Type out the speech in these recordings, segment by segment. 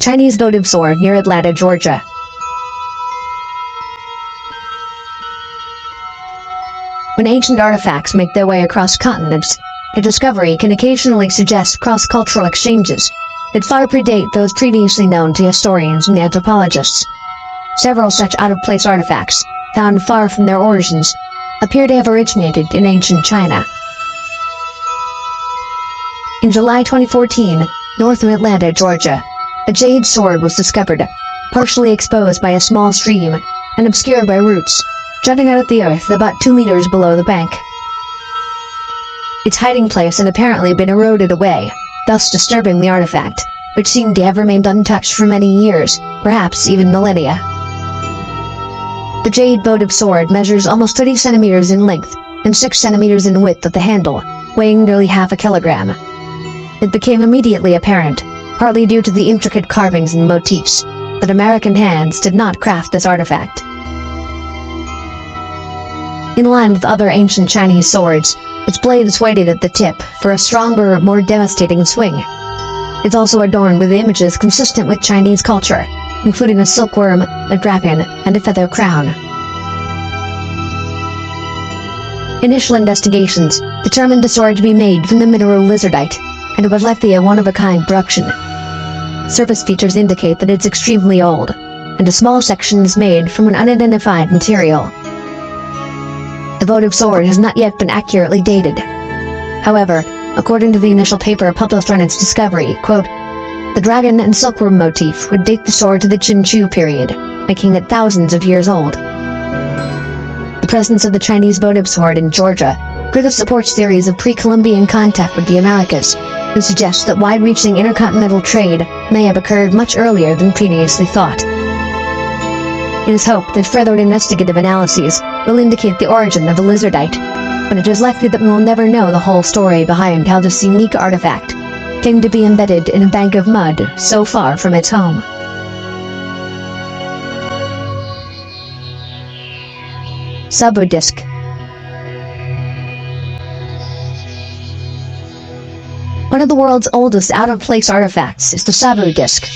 Chinese votive sword near Atlanta, Georgia. When ancient artifacts make their way across continents, their discovery can occasionally suggest cross-cultural exchanges that far predate those previously known to historians and anthropologists. Several such out-of-place artifacts, found far from their origins, appear to have originated in ancient China. In July 2014, north of Atlanta, Georgia, a jade sword was discovered, partially exposed by a small stream and obscured by roots, jutting out of the earth about 2 meters below the bank. Its hiding place had apparently been eroded away, thus disturbing the artifact, which seemed to have remained untouched for many years, perhaps even millennia. The jade votive sword measures almost 30 centimeters in length and 6 centimeters in width at the handle, weighing nearly half a kilogram. It became immediately apparent, partly due to the intricate carvings and motifs, that American hands did not craft this artifact. In line with other ancient Chinese swords, its blade is weighted at the tip for a stronger, more devastating swing. It's also adorned with images consistent with Chinese culture, including a silkworm, a dragon, and a feather crown. Initial investigations determined the sword to be made from the mineral lizardite, and it was likely a one-of-a-kind production. Surface features indicate that it's extremely old, and a small section is made from an unidentified material. The votive sword has not yet been accurately dated. However, according to the initial paper published on its discovery, quote, the dragon and silkworm motif would date the sword to the Qin period, making it thousands of years old. The presence of the Chinese votive sword in Georgia further supports theories of pre-Columbian contact with the Americas, and suggests that wide-reaching intercontinental trade may have occurred much earlier than previously thought. It is hoped that further investigative analyses will indicate the origin of the lizardite, but it is likely that we will never know the whole story behind how this unique artifact came to be embedded in a bank of mud so far from its home. Sabu disc. One of the world's oldest out-of-place artifacts is the Sabu disc,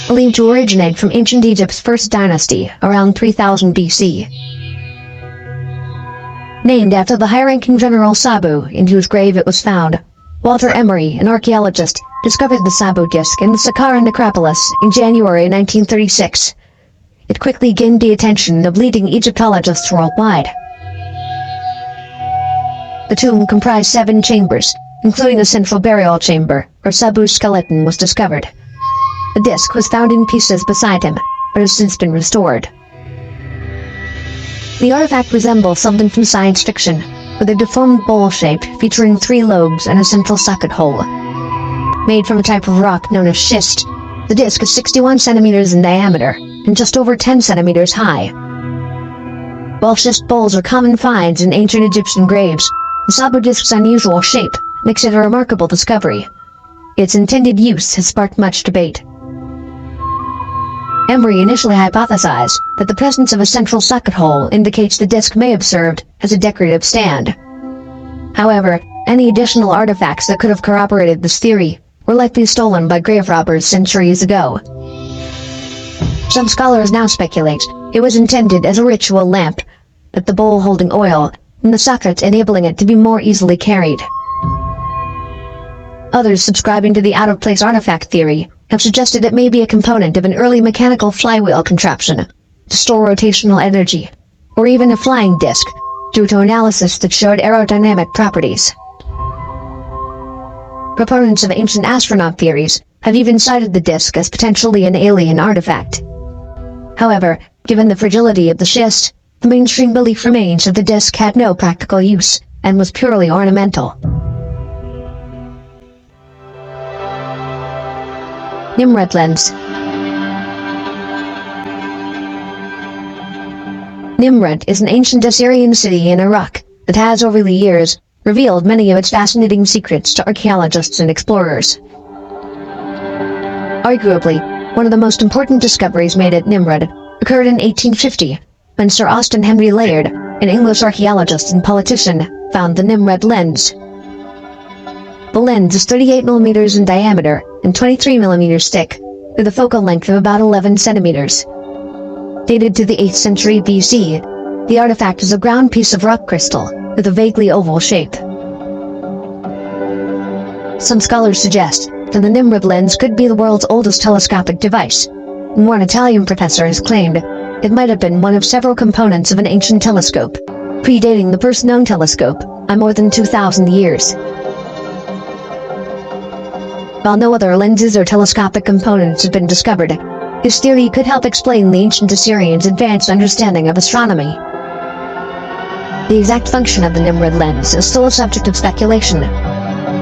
believed to originate from ancient Egypt's first dynasty around 3000 BC. Named after the high-ranking general Sabu, in whose grave it was found, Walter Emery, an archaeologist, discovered the Sabu disc in the Saqqara necropolis in January 1936. It quickly gained the attention of leading Egyptologists worldwide. The tomb comprised 7 chambers, including a central burial chamber, where Sabu's skeleton was discovered. The disc was found in pieces beside him, but has since been restored. The artifact resembles something from science fiction, with a deformed bowl shape featuring 3 lobes and a central socket hole. Made from a type of rock known as schist, the disc is 61 centimeters in diameter and just over 10 centimeters high. While schist bowls are common finds in ancient Egyptian graves, the Sabu disc's unusual shape makes it a remarkable discovery. Its intended use has sparked much debate. Emery initially hypothesized that the presence of a central socket hole indicates the disc may have served as a decorative stand. However, any additional artifacts that could have corroborated this theory were likely stolen by grave robbers centuries ago. Some scholars now speculate it was intended as a ritual lamp, with the bowl holding oil and the socket enabling it to be more easily carried. Others subscribing to the out-of-place artifact theory have suggested it may be a component of an early mechanical flywheel contraption to store rotational energy, or even a flying disc, due to analysis that showed aerodynamic properties. Proponents of ancient astronaut theories have even cited the disc as potentially an alien artifact. However, given the fragility of the schist, the mainstream belief remains that the disc had no practical use and was purely ornamental. Nimrud lens. Nimrud is an ancient Assyrian city in Iraq that has, over the years, revealed many of its fascinating secrets to archaeologists and explorers. Arguably, one of the most important discoveries made at Nimrud occurred in 1850, when Sir Austen Henry Layard, an English archaeologist and politician, found the Nimrud lens. The lens is 38 millimeters in diameter and 23 millimeters thick, with a focal length of about 11 centimeters. Dated to the 8th century BC, the artifact is a ground piece of rock crystal with a vaguely oval shape. Some scholars suggest that the Nimrod lens could be the world's oldest telescopic device, and one Italian professor has claimed it might have been one of several components of an ancient telescope, predating the first known telescope by more than 2,000 years. While no other lenses or telescopic components have been discovered, his theory could help explain the ancient Assyrians' advanced understanding of astronomy. The exact function of the Nimrod lens is still a subject of speculation.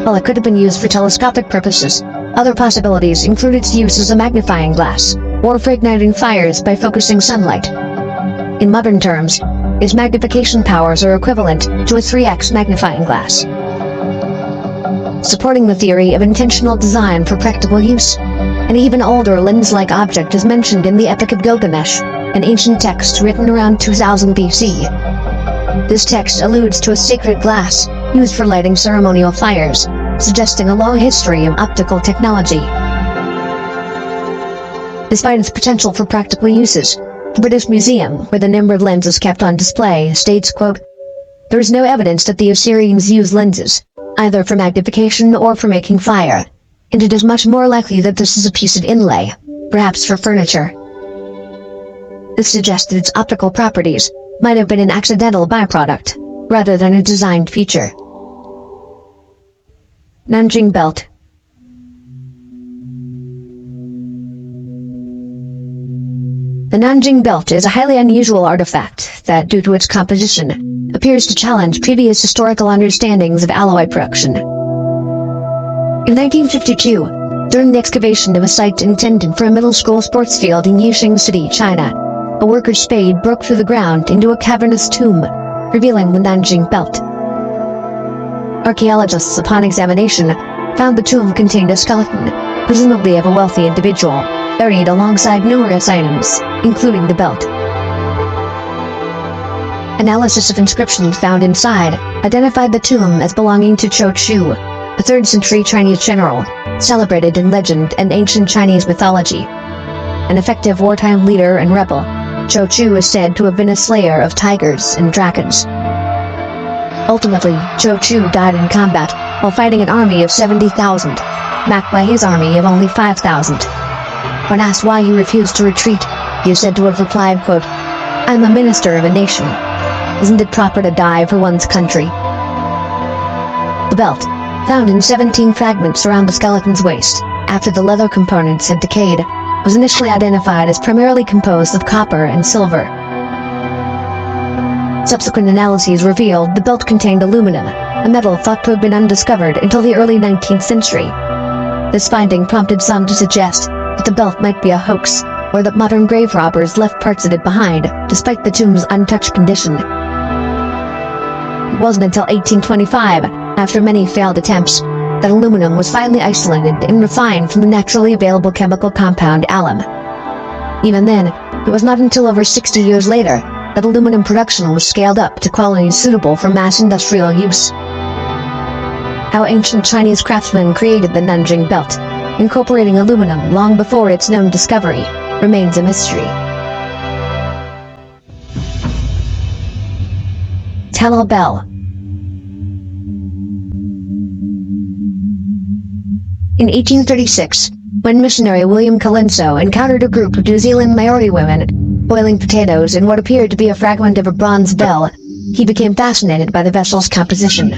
While it could have been used for telescopic purposes, other possibilities include its use as a magnifying glass, or for igniting fires by focusing sunlight. In modern terms, its magnification powers are equivalent to a 3x magnifying glass. Supporting the theory of intentional design for practical use, an even older lens-like object is mentioned in the Epic of Gilgamesh, an ancient text written around 2000 BC. This text alludes to a sacred glass used for lighting ceremonial fires, suggesting a long history of optical technology. Despite its potential for practical uses, the British Museum, where the Nimrod lens is kept on display, states, quote, "There is no evidence that the Assyrians used lenses, either for magnification or for making fire, and it is much more likely that this is a piece of inlay, perhaps for furniture." This suggests that its optical properties might have been an accidental byproduct, rather than a designed feature. Nanjing Belt. The Nanjing Belt is a highly unusual artifact that, due to its composition, appears to challenge previous historical understandings of alloy production. In 1952, during the excavation of a site intended for a middle school sports field in Yixing City, China, a worker's spade broke through the ground into a cavernous tomb, revealing the Nanjing Belt. Archaeologists, upon examination, found the tomb contained a skeleton, presumably of a wealthy individual, buried alongside numerous items, including the belt. Analysis of inscriptions found inside identified the tomb as belonging to Cho Chu, a 3rd century Chinese general, celebrated in legend and ancient Chinese mythology. An effective wartime leader and rebel, Cho Chu is said to have been a slayer of tigers and dragons. Ultimately, Cho Chu died in combat while fighting an army of 70,000, backed by his army of only 5,000. When asked why he refused to retreat, he is said to have replied, quote, "I'm a minister of a nation. Isn't it proper to die for one's country?" The belt, found in 17 fragments around the skeleton's waist, after the leather components had decayed, was initially identified as primarily composed of copper and silver. Subsequent analyses revealed the belt contained aluminum, a metal thought to have been undiscovered until the early 19th century. This finding prompted some to suggest that the belt might be a hoax, or that modern grave robbers left parts of it behind, despite the tomb's untouched condition. It wasn't until 1825, after many failed attempts, that aluminum was finally isolated and refined from the naturally available chemical compound alum. Even then, it was not until over 60 years later that aluminum production was scaled up to qualities suitable for mass industrial use. How ancient Chinese craftsmen created the Nanjing Belt, incorporating aluminum long before its known discovery, remains a mystery. Tamil Bell. In 1836, when missionary William Colenso encountered a group of New Zealand Maori women boiling potatoes in what appeared to be a fragment of a bronze bell, he became fascinated by the vessel's composition.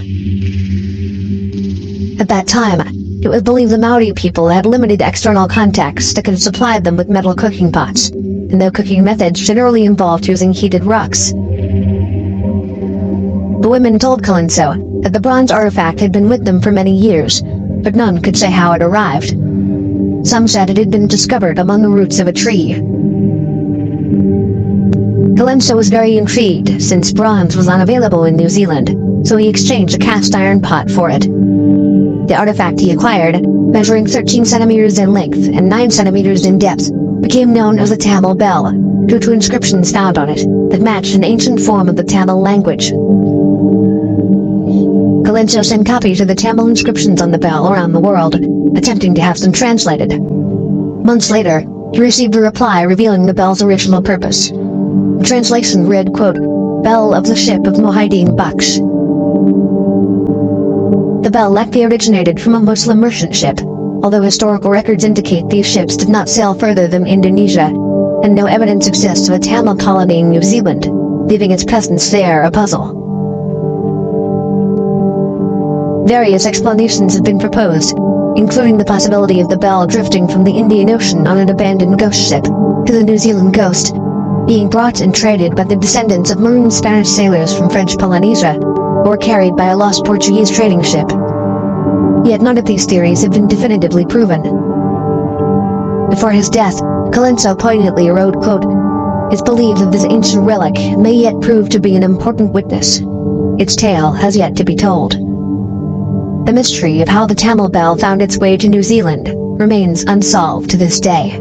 At that time, it was believed the Maori people had limited external contacts that could supply them with metal cooking pots, and their cooking methods generally involved using heated rocks. The women told Colenso that the bronze artifact had been with them for many years, but none could say how it arrived. Some said it had been discovered among the roots of a tree. Colenso was very intrigued, since bronze was unavailable in New Zealand, so he exchanged a cast iron pot for it. The artifact he acquired, measuring 13 centimeters in length and 9 centimeters in depth, became known as the Tamil Bell, due to inscriptions found on it that matched an ancient form of the Tamil language. Colenso sent copies of the Tamil inscriptions on the bell around the world, attempting to have them translated. Months later, he received a reply revealing the bell's original purpose. The translation read, quote, "Bell of the ship of Mohideen Baksh." The bell likely originated from a Muslim merchant ship, although historical records indicate these ships did not sail further than Indonesia, and no evidence exists of a Tamil colony in New Zealand, leaving its presence there a puzzle. Various explanations have been proposed, including the possibility of the bell drifting from the Indian Ocean on an abandoned ghost ship to the New Zealand Ghost, being brought and traded by the descendants of marooned Spanish sailors from French Polynesia, or carried by a lost Portuguese trading ship. Yet none of these theories have been definitively proven. Before his death, Colenso poignantly wrote, quote, "It's believed that this ancient relic may yet prove to be an important witness. Its tale has yet to be told." The mystery of how the Tamil bell found its way to New Zealand remains unsolved to this day.